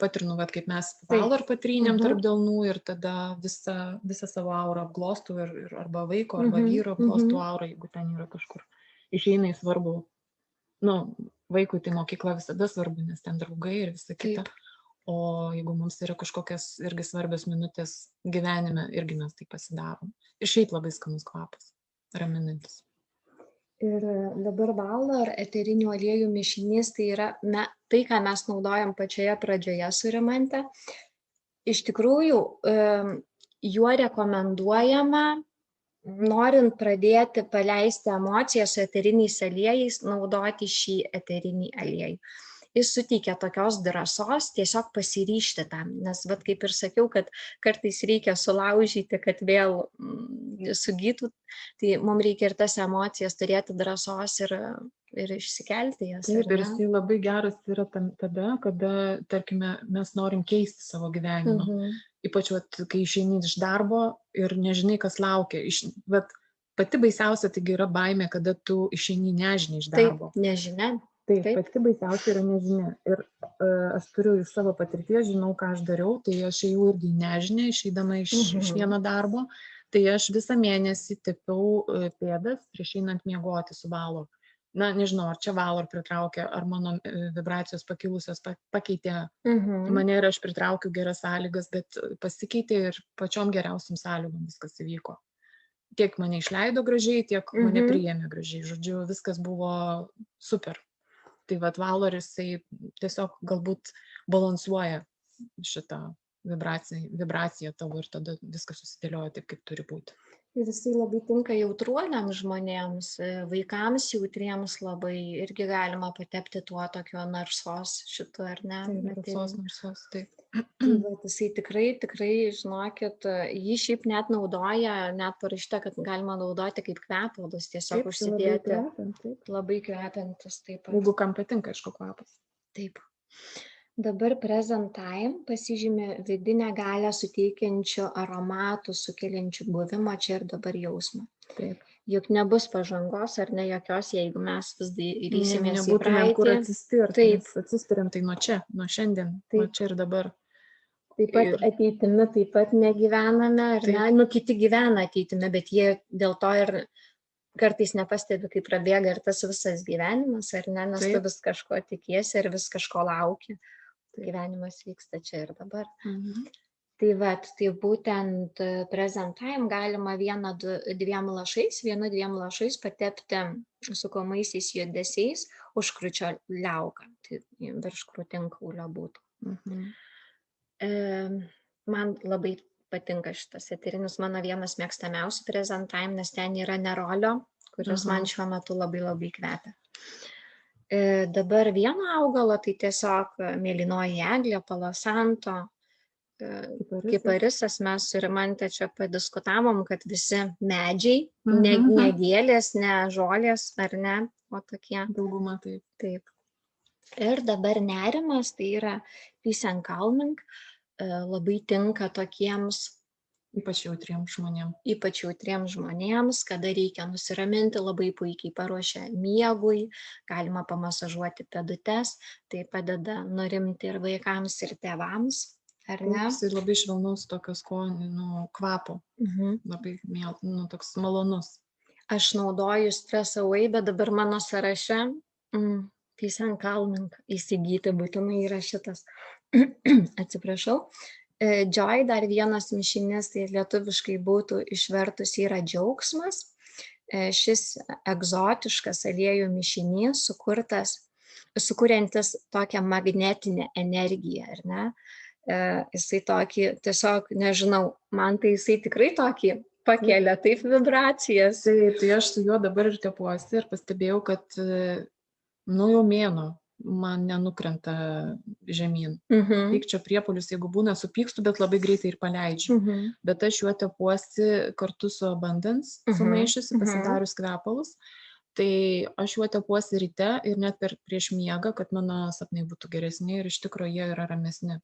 patrinu, kaip mes Valor patrynėm tarp delnų, ir tada visą savo aurą apglostų, arba vaiko, arba vyro apglostų aurą, jeigu ten yra kažkur išeina į svarbu. Vaikui tai mokykla visada svarbu, nes ten draugai ir visa kita. O jeigu mums yra kažkokios irgi svarbios minutės gyvenime, irgi mes tai pasidarom. Ir šiaip labai skanus kvapas, raminantis. Ir dabar Valor eterinių aliejų mišinys, tai yra tai, ką mes naudojam pačioje pradžioje su Rimante. Iš tikrųjų, juo rekomenduojama, norint pradėti paleisti emocijas su eteriniais aliejais, naudoti šį eterinį aliejų. Jis suteikia tokios drąsos tiesiog pasiryžti tam, nes kaip ir sakiau, kad kartais reikia sulaužyti, kad vėl sugytų, tai mums reikia ir tas emocijas turėti drąsos ir išsikelti jas. Taip, ir jisai labai geras yra tada, kada, tarkime, mes norim keisti savo gyvenimą. Ypač, kai išeini iš darbo ir nežinai, kas laukia. Pati baisiausia taigi yra baimė, kada tu išeini nežinia iš darbo. Taip, nežinia. Taip, pati baisiausia yra nežinia. Ir aš turiu iš savo patirties, žinau, ką aš dariau, tai aš ėjau irgi nežinia, išeidama iš vieno darbo. Tai aš visą mėnesį tepiau pėdas prieš einant miegoti su Valor. Nežinau, ar čia Valor pritraukė, ar mano vibracijos pakilusios pakeitė mane ir aš pritraukiu geras sąlygas, bet pasikeitė ir pačiom geriausiam sąlygom viskas įvyko. Tiek mane išleido gražiai, tiek mane priėmė gražiai. Žodžiu, viskas buvo super. Tai Valor jisai tiesiog galbūt balansuoja šitą vibraciją tavo ir tada viskas susidėlioja taip, kaip turi būti. Ir jisai labai tinka jautruoliams žmonėms, vaikams jautriems labai, irgi galima patepti tuo tokio narsos šitu, ar ne? Narsos, taip. Jisai tikrai, žinokit, jį šiaip net naudoja, net parašyta, kad galima naudoti kaip kvepalus, tiesiog užsidėti. Labai kvepiantis, taip pat. Jeigu kam patinka, aišku, kvapas. Taip. Dabar Present Time pasižymi vidinę galią suteikiančių aromatų, sukeliančių buvimo čia ir dabar jausmą. Taip. Juk nebus pažangos ar ne jokios, jeigu mes vis rysimės į praeitį. Nebūtumėm kur atsispirti, mes atsispiriam tai nuo čia, nuo šiandien, nuo čia ir dabar. Taip pat ateitimi taip pat negyvename, ar ne? Kiti gyvena ateitimi, bet jie dėl to ir kartais nepastebi, kaip prabėga ir tas visas gyvenimas, ar ne? Nes tu vis kažko tikiesi ir vis kažko lauki. Gyvenimas vyksta čia ir dabar. Tai būtent Present Time galima vienu, dviem lašais patepti sukomaisiais judesiais užkrūčio liauką. Tai virš krūtinkaulio būtų. Man labai patinka šitas eterinis, mano vienas mėgstamiausių Present Time, nes ten yra nerolio, kuris man šiuo metu labai labai kvepia. Dabar vieno augalo, tai tiesiog mėlynoji eglė, palosanto, kiparisas, mes su Rimante čia padiskutavom, kad visi medžiai, ne gėlės, ne žolės, ar ne, o tokie. Dauguma taip. Ir dabar nerimas, tai yra peace and calming, labai tinka tokiems ypač jautriems žmonėms, kada reikia nusiraminti, labai puikiai paruošia miegui, galima pamasažuoti pėdutes, tai padeda nurimti ir vaikams, ir tėvams, ar ne? Tai labai švelnaus tokio skonio, kvapo, labai toks malonus. Aš naudoju Stress Away, bet dabar mano sąraše peace and calming įsigyti būtinai yra šitas. Atsiprašau. Joy, dar vienas mišinys, tai lietuviškai būtų išvertus yra džiaugsmas. Šis egzotiškas aliejų mišinys sukuriantis tokią magnetinę energiją, ar ne? Jisai tokį, tiesiog, nežinau, man tai jisai tikrai tokį pakelia taip vibracijas. Tai aš su juo dabar ir tepuosi ir pastebėjau, kad jau mėnuo man nenukrenta žemyn. Pykčio priepuolis, jeigu būna, supykstu, bet labai greitai ir paleidžiu. Bet aš juo tepuosi kartu su Abundance, sumaišiusi, pasidarius kvepalus. Tai aš juo tepuosi ryte ir net prieš miegą, kad mano sapnai būtų geresni ir iš tikrųjų jie yra ramesni.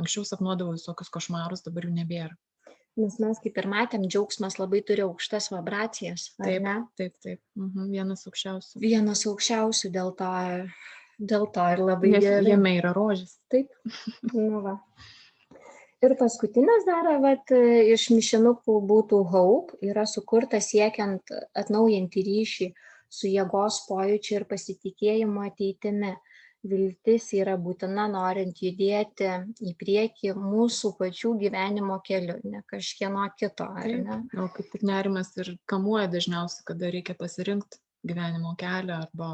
Anksčiau sapnuodavau visokius košmarus, dabar jų nebėra. Nes mes kaip ir matėm, džiaugsmas labai turi aukštas vibracijas, ar ne? Taip. Vienas aukščiausių. Vienas aukščiausių, dėl to ir labai Nes gerai. jame yra rožės. Taip. Nu va. Ir paskutinis dar, iš mišinukų būtų Hope, yra sukurtas siekiant atnaujinti ryšį su jėgos pojūčiu ir pasitikėjimu ateitimi. Viltis yra būtina norint judėti į priekį mūsų pačių gyvenimo keliu, ne kažkieno kito, ar ne? O kaip tik nerimas ir kamuoja dažniausiai, kada reikia pasirinkti gyvenimo kelią arba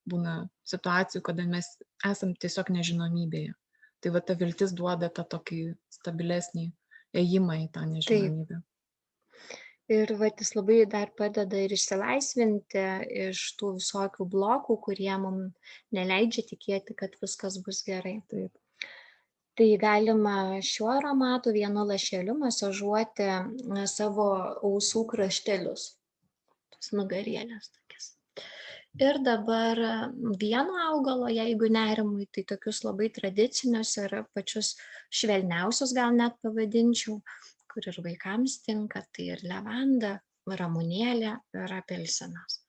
būna situacijų, kada mes esam tiesiog nežinomybėje. Tai va ta viltis duoda tą tokį stabilesnį ėjimą į tą nežinomybę. Ir jis labai dar padeda ir išsilaisvinti iš tų visokių blokų, kurie mums neleidžia tikėti, kad viskas bus gerai. Taip. Tai galima šiuo aromatu vienu lašeliu masažuoti savo ausų kraštelius, tos nugarėlės tokias. Ir dabar vieno augalo, jeigu nerimui, tai tokius labai tradicinius ir pačius švelniausius gal net pavadinčiau, kur ir vaikams tinka, tai ir levanda, ramunėlė ir apelsinas.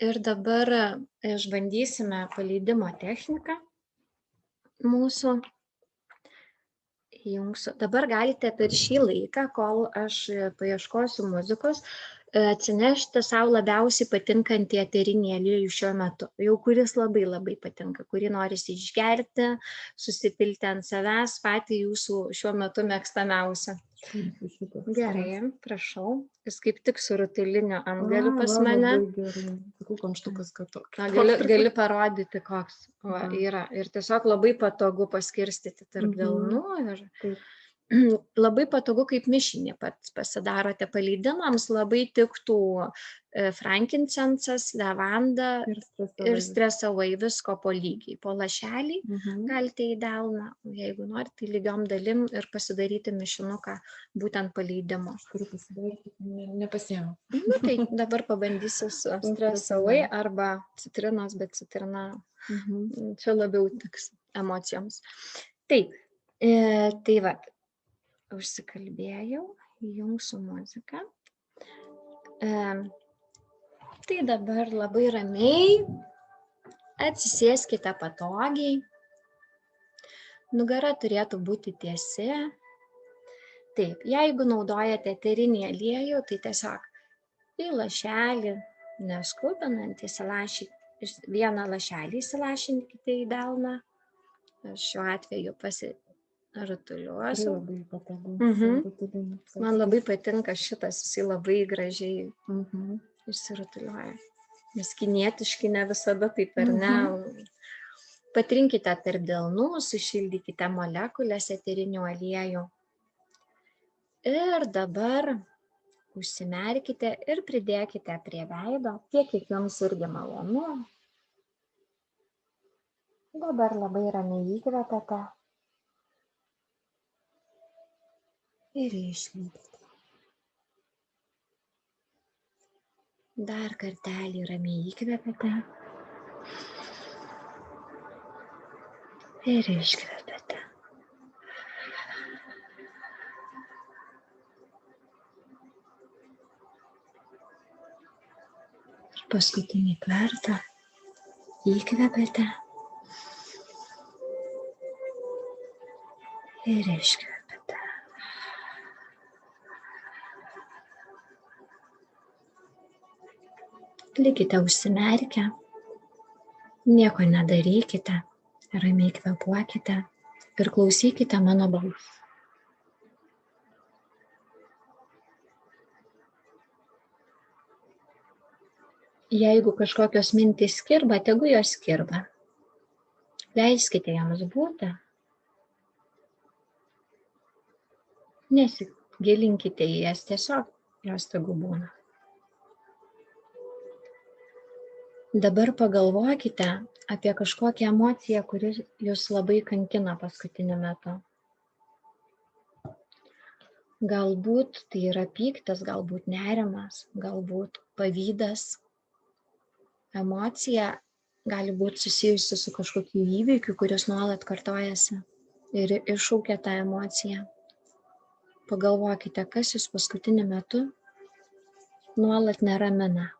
Ir dabar išbandysime paleidimo techniką mūsų. Dabar galite per šį laiką, kol aš paieškosiu muzikos, atsinešti savo labiausiai patinkantį eterinį aliejų šiuo metu, jau kuris labai labai patinka, kurį norisi išgerti, susipilti ant savęs, patį jūsų šiuo metu mėgstamiausią. Gerai, prašau. Jis kaip tik su rutuliniu antgaliu pas mane. Sakau, kamštukas, kad gali parodyti, koks yra. Ir tiesiog labai patogu paskirstyti tarp delnų. Labai patogu kaip mišinį pasidarote paleidimams, labai tiktų frankincensas, levanda ir stresavai, visko po lygiai. Po lašelį galite į delną, jeigu norite, tai lygiom dalim ir pasidaryti mišinuką būtent paleidimo. Aš turiu pasidaryti, nepasiėmiau. Tai dabar pabandysiu su stresavai arba citrinos, bet citrina čia labiau tiks emocijoms. Taip, tai va. Užsikalbėjau, įjungsiu muziką. Tai dabar labai ramiai atsisėskite patogiai. Nugara turėtų būti tiesi. Taip, jeigu naudojate eterinį aliejų, tai tiesiog į lašelį, neskubinant, vieną lašelį įsilašinkite į delną. Šiuo atveju rutuliuosiu. Man labai patinka šitas, jisai labai gražiai išsirutuliuoja. Nes kinietiški ne visada taip, ar ne? Patrinkite tarp delnų, sušildykite molekulės eterinių aliejų. Ir dabar užsimerkite ir pridėkite prie veido, tiek kiek jums irgi malonu. Dabar labai ramiai įkvepiate. Ir išlydite. Dar kartelį ramiai įkvepiate. Ir iškvepiate. Ir paskutinį kartą įkvepiate. Ir iškvepiate. Likite užsimerkę, nieko nedarykite, ramiai kvėpuokite ir klausykite mano balsą. Jeigu kažkokios mintys kirba, tegu jos kirba. Leiskite joms būti. Nesigilinkite į jas, tiesiog jos tegu būna. Dabar pagalvokite apie kažkokią emociją, kuri jūs labai kankina paskutiniu metu. Galbūt tai yra pyktis, galbūt nerimas, galbūt pavydas, emocija gali būti susijusi su kažkokiu įvykiu, kuris nuolat kartojasi ir iššaukia tą emociją. Pagalvokite, kas jūs paskutiniu metu nuolat neramina.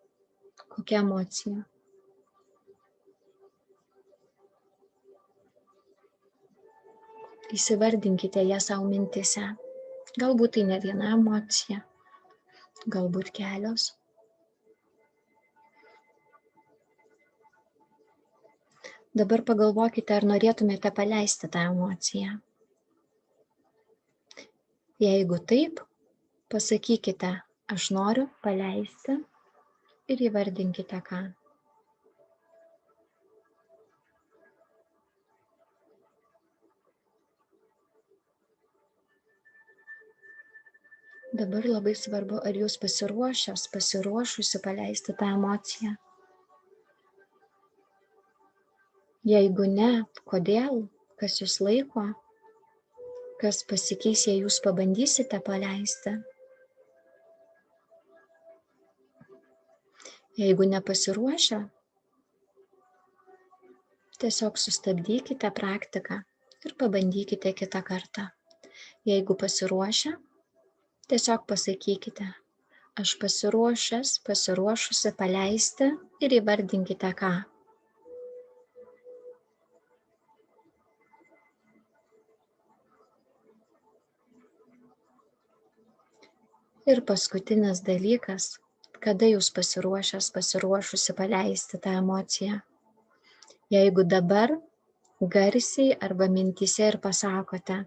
Kokia emocija? Įsivardinkite ją savo mintise. Galbūt tai ne viena emocija, galbūt kelios. Dabar pagalvokite, ar norėtumėte paleisti tą emociją. Jeigu taip, pasakykite, aš noriu paleisti ir įvardinkite ką. Dabar labai svarbu, ar jūs pasiruošusi paleisti tą emociją. Jeigu ne, kodėl, kas jūs laiko, kas pasikeis, jei jūs pabandysite paleisti. Jeigu nepasiruošę, tiesiog sustabdykite praktiką ir pabandykite kitą kartą. Jeigu pasiruošę, tiesiog pasakykite, aš pasiruošusi paleisti ir įvardinkite ką. Ir paskutinis dalykas, kada jūs pasiruošusi paleisti tą emociją. Jeigu dabar garsiai arba mintyse ir pasakote,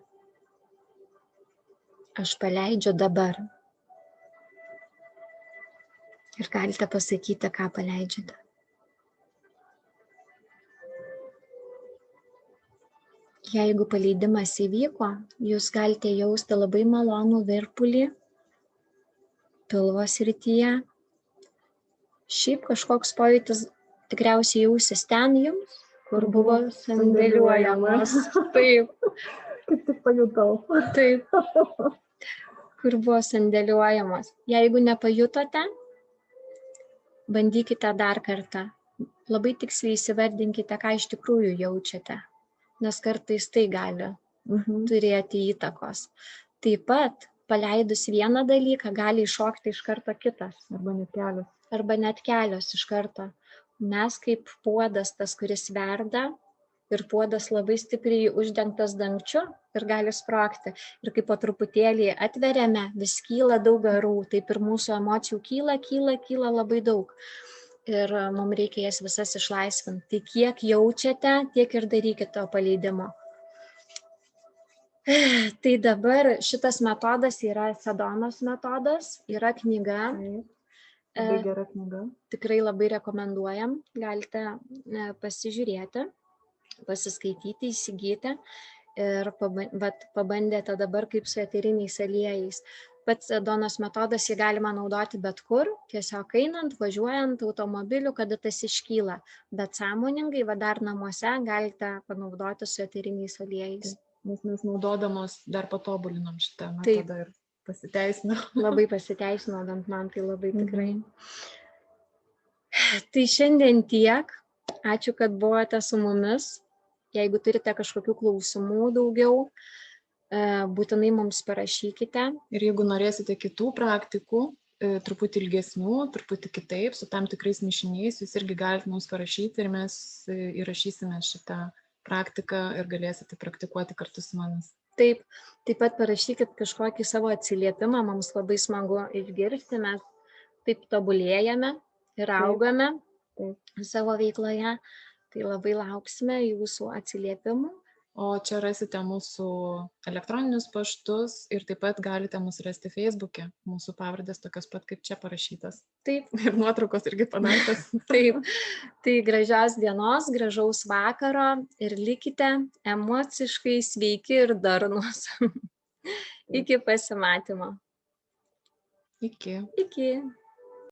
aš paleidžiu dabar. Ir galite pasakyti, ką paleidžiate. Jeigu paleidimas įvyko, jūs galite jausti labai malonų virpulį pilvo srityje. Šiaip kažkoks pojūtis tikriausiai jausis ten jums, kur buvo sandėliuojamas. Taip. Kaip tik pajutau. Taip. Kur buvo sandėliuojamas. Jeigu nepajutote, bandykite dar kartą. Labai tiksliai įsivardinkite, ką iš tikrųjų jaučiate, nes kartais tai gali turėti įtakos. Taip pat, paleidus vieną dalyką, gali iššokti iš karto kitas. Arba net kelios iš karto. Mes kaip puodas, tas, kuris verda, ir puodas labai stipriai uždengtas dangčiu ir gali sprogti. Ir kai po truputėlį atveriame, vis kyla daug garų, taip ir mūsų emocijų kyla labai daug. Ir mums reikia jas visas išlaisvinti. Tai kiek jaučiate, tiek ir darykite to paleidimo. Tai dabar šitas metodas yra Sedonos metodas, yra knyga. Labai gera knyga. Tikrai labai rekomenduojam, galite pasižiūrėti, pasiskaityti, įsigyti ir pabandėte dabar kaip su eteriniais aliejais. Pats Sedonos metodas jį galima naudoti bet kur, tiesiog einant, važiuojant automobiliu, kada tas iškyla, bet sąmoningai, dar namuose galite panaudoti su eteriniais aliejais. Nes mes naudodamos dar patobulinom šitą metodą ir pasiteisino. Labai pasiteisino, bent man tai labai tikrai. Tai šiandien tiek. Ačiū, kad buvote su mumis. Jeigu turite kažkokių klausimų daugiau, būtinai mums parašykite. Ir jeigu norėsite kitų praktikų, truputį ilgesnių, truputį kitaip, su tam tikrais mišiniais, jūs irgi galite mums parašyti ir mes įrašysime šitą praktiką ir galėsite praktikuoti kartu su mumis. Taip pat parašykit kažkokį savo atsiliepimą, mums labai smagu išgirsti, mes taip tobulėjame ir augame savo veikloje, tai labai lauksime jūsų atsiliepimų. O čia rasite mūsų elektroninius paštus ir taip pat galite mus rasti Facebook'e, mūsų pavardės tokios pat kaip čia parašytas. Taip. Ir nuotraukos irgi panašios. Taip. Tai gražios dienos, gražaus vakaro ir likite emociškai sveiki ir darnūs. Iki pasimatymo. Iki. Iki.